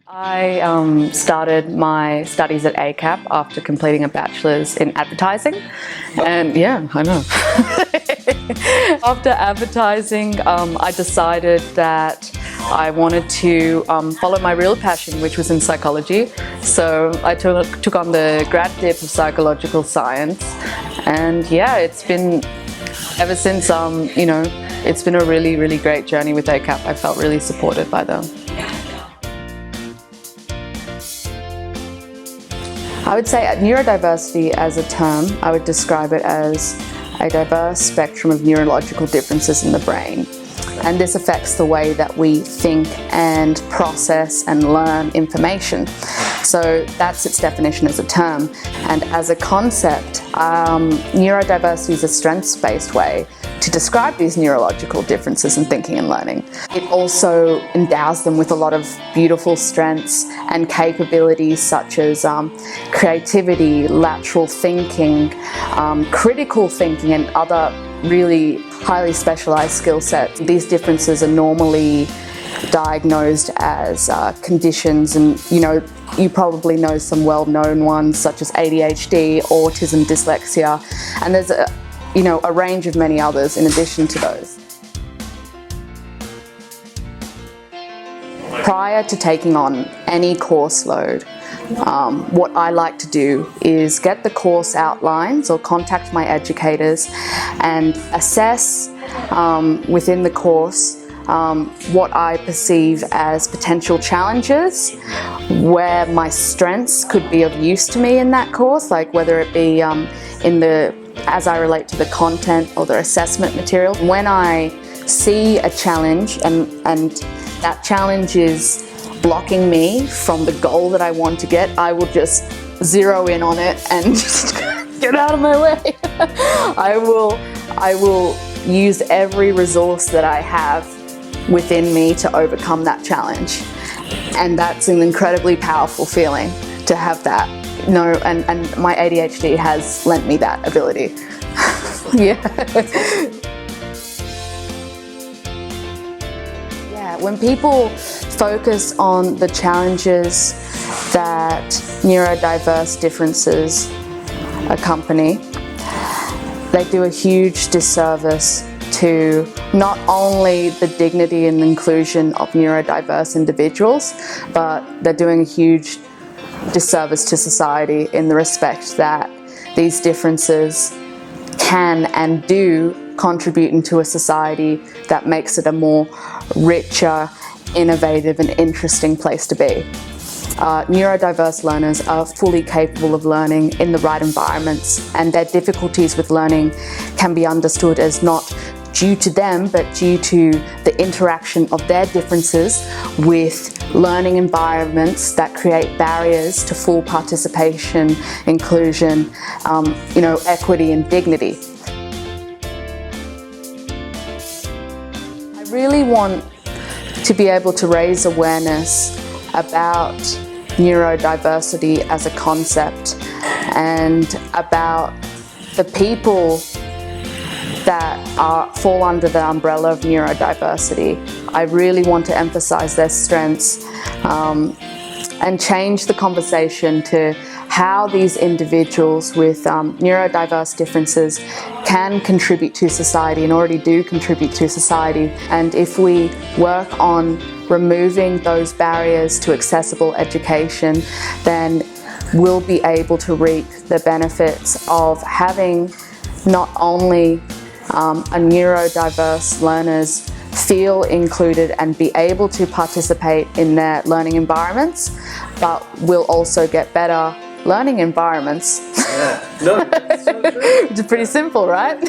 I started my studies at ACAP after completing a bachelor's in advertising, and yeah, I know. After advertising, I decided that I wanted to follow my real passion, which was in psychology. So I took on the grad dip of Psychological Science, and yeah, it's been ever since. It's been a really, really great journey with ACAP. I felt really supported by them. I would say neurodiversity as a term, I would describe it as a diverse spectrum of neurological differences in the brain. And this affects the way that we think and process and learn information. So that's its definition as a term. And as a concept, neurodiversity is a strengths-based way to describe these neurological differences in thinking and learning. It also endows them with a lot of beautiful strengths and capabilities such as creativity, lateral thinking, critical thinking, and other really highly specialized skill sets. These differences are normally diagnosed as conditions, and you probably know some well-known ones such as ADHD, autism, dyslexia, and there's a range of many others in addition to those. Prior to taking on any course load, what I like to do is get the course outlines or contact my educators and assess within the course what I perceive as potential challenges, where my strengths could be of use to me in that course, like whether it be as I relate to the content or the assessment material. When I see a challenge and that challenge is blocking me from the goal that I want to get, I will just zero in on it and just get out of my way. I will use every resource that I have within me to overcome that challenge. And that's an incredibly powerful feeling to have that. And my ADHD has lent me that ability. Yeah. Yeah, when people focus on the challenges that neurodiverse differences accompany, they do a huge disservice to not only the dignity and inclusion of neurodiverse individuals, but they're doing a huge disservice to society in the respect that these differences can and do contribute into a society that makes it a more richer, innovative and interesting place to be. Neurodiverse learners are fully capable of learning in the right environments, and their difficulties with learning can be understood as not due to them, but due to the interaction of their differences with learning environments that create barriers to full participation, inclusion, equity and dignity. I really want to be able to raise awareness about neurodiversity as a concept and about the people that fall under the umbrella of neurodiversity. I really want to emphasize their strengths and change the conversation to how these individuals with neurodiverse differences can contribute to society and already do contribute to society. And if we work on removing those barriers to accessible education, then we'll be able to reap the benefits of having not only neurodiverse learners feel included and be able to participate in their learning environments, but we'll also get better learning environments. Yeah, no, that's so true. Which is pretty simple, right?